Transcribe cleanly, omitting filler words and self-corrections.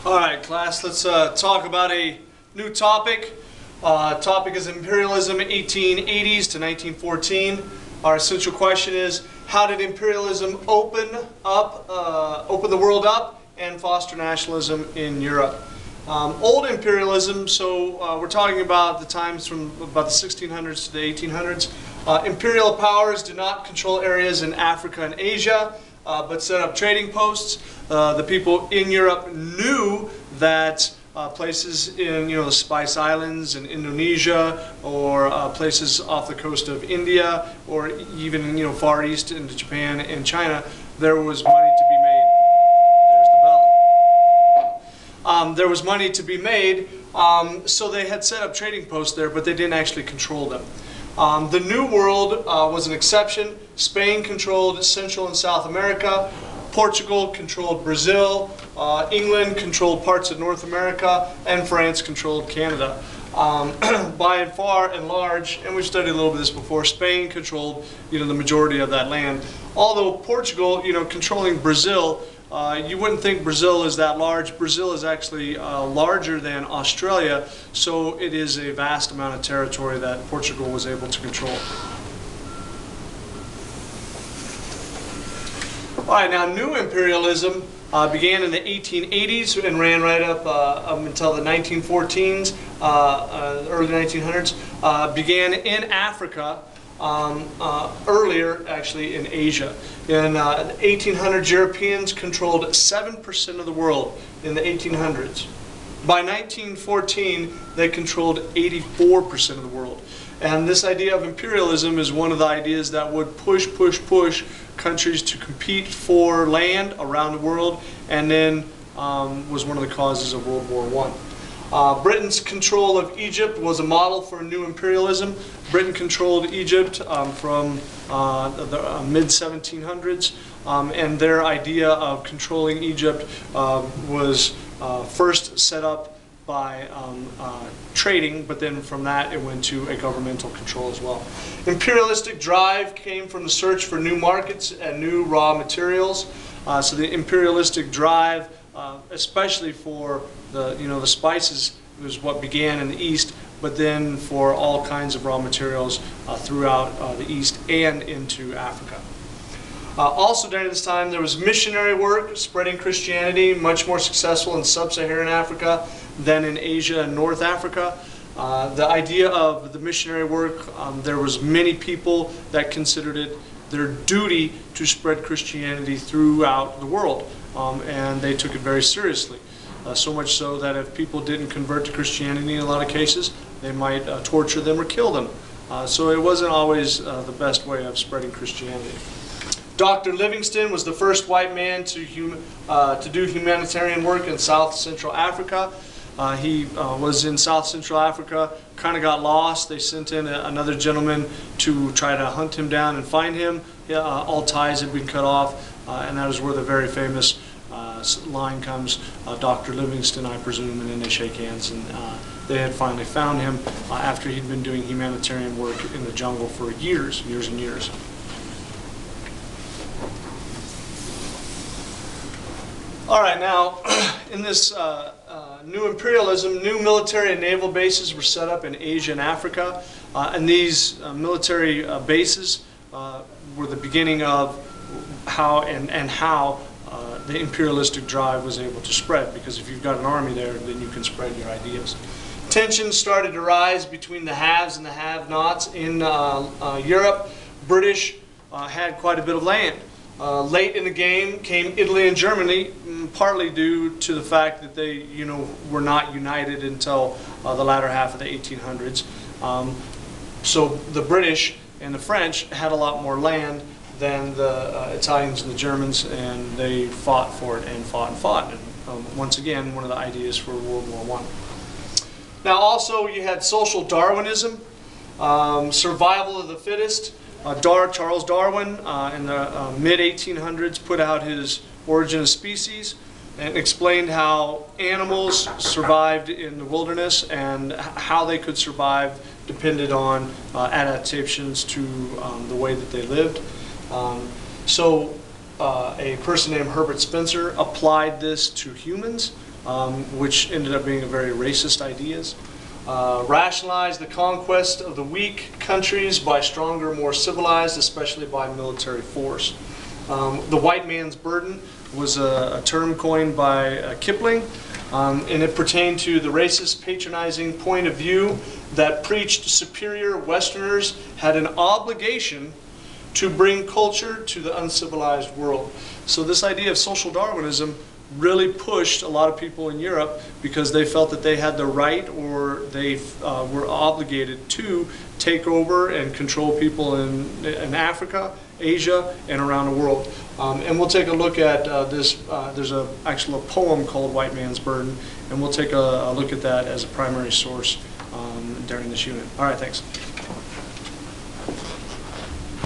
All right, class, let's talk about a new topic. Topic is imperialism, 1880s to 1914. Our essential question is, how did imperialism open the world up and foster nationalism in Europe? Old imperialism, so we're talking about the times from about the 1600s to the 1800s. Imperial powers did not control areas in Africa and Asia, but set up trading posts. The people in Europe knew that places in the Spice Islands in Indonesia, or places off the coast of India, or even far east into Japan and China, there was money to be made. There's the bell. There was money to be made, so they had set up trading posts there, but they didn't actually control them. The New World was an exception. Spain controlled Central and South America. Portugal controlled Brazil. England controlled parts of North America. And France controlled Canada. By and far and large, and we've studied a little bit of this before, Spain controlled the majority of that land. Although Portugal, controlling Brazil, you wouldn't think Brazil is that large. Brazil is actually larger than Australia, so it is a vast amount of territory that Portugal was able to control. All right, now new imperialism began in the 1880s and ran right up until the 1914s, early 1900s. Began in Africa. Earlier, actually, in Asia. In the 1800s, Europeans controlled 7% of the world in the 1800s. By 1914, they controlled 84% of the world. And this idea of imperialism is one of the ideas that would push countries to compete for land around the world, and then was one of the causes of World War I. Britain's control of Egypt was a model for new imperialism. Britain controlled Egypt from the mid-1700s, and their idea of controlling Egypt was first set up by trading, but then from that it went to a governmental control as well. Imperialistic drive came from the search for new markets and new raw materials. So the imperialistic drive, especially for the spices, was what began in the East, but then for all kinds of raw materials throughout the East and into Africa. Also during this time there was missionary work spreading Christianity, much more successful in sub-Saharan Africa than in Asia and North Africa. The idea of the missionary work, there was many people that considered it their duty to spread Christianity throughout the world, and they took it very seriously. So much so that if people didn't convert to Christianity in a lot of cases, they might torture them or kill them. So it wasn't always the best way of spreading Christianity. Dr. Livingstone was the first white man to do humanitarian work in South Central Africa. He was in South Central Africa, kind of got lost. They sent in another gentleman to try to hunt him down and find him. All ties had been cut off, and that is where the very famous line comes, Dr. Livingstone, I presume, and then they shake hands, and they had finally found him after he'd been doing humanitarian work in the jungle for years and years. All right, now in this new imperialism, new military and naval bases were set up in Asia and Africa, and these military bases were the beginning of how the imperialistic drive was able to spread, because if you've got an army there, then you can spread your ideas. Tensions started to rise between the haves and the have-nots in Europe. British had quite a bit of land. Late in the game came Italy and Germany, partly due to the fact that they, were not united until the latter half of the 1800s. So the British and the French had a lot more land than the Italians and the Germans, and they fought for it and fought and fought. And once again, one of the ideas for World War I. Now also you had social Darwinism, survival of the fittest. Charles Darwin in the mid-1800s put out his Origin of Species and explained how animals survived in the wilderness, and how they could survive depended on adaptations to the way that they lived. So a person named Herbert Spencer applied this to humans, which ended up being a very racist ideas. Rationalized the conquest of the weak countries by stronger, more civilized, especially by military force. The white man's burden was a term coined by Kipling, and it pertained to the racist, patronizing point of view that preached superior Westerners had an obligation to bring culture to the uncivilized world. So this idea of social Darwinism really pushed a lot of people in Europe because they felt that they had the right, or they were obligated to take over and control people in Africa, Asia, and around the world. And we'll take a look at this. There's actually a poem called White Man's Burden, and we'll take a look at that as a primary source during this unit. All right, thanks.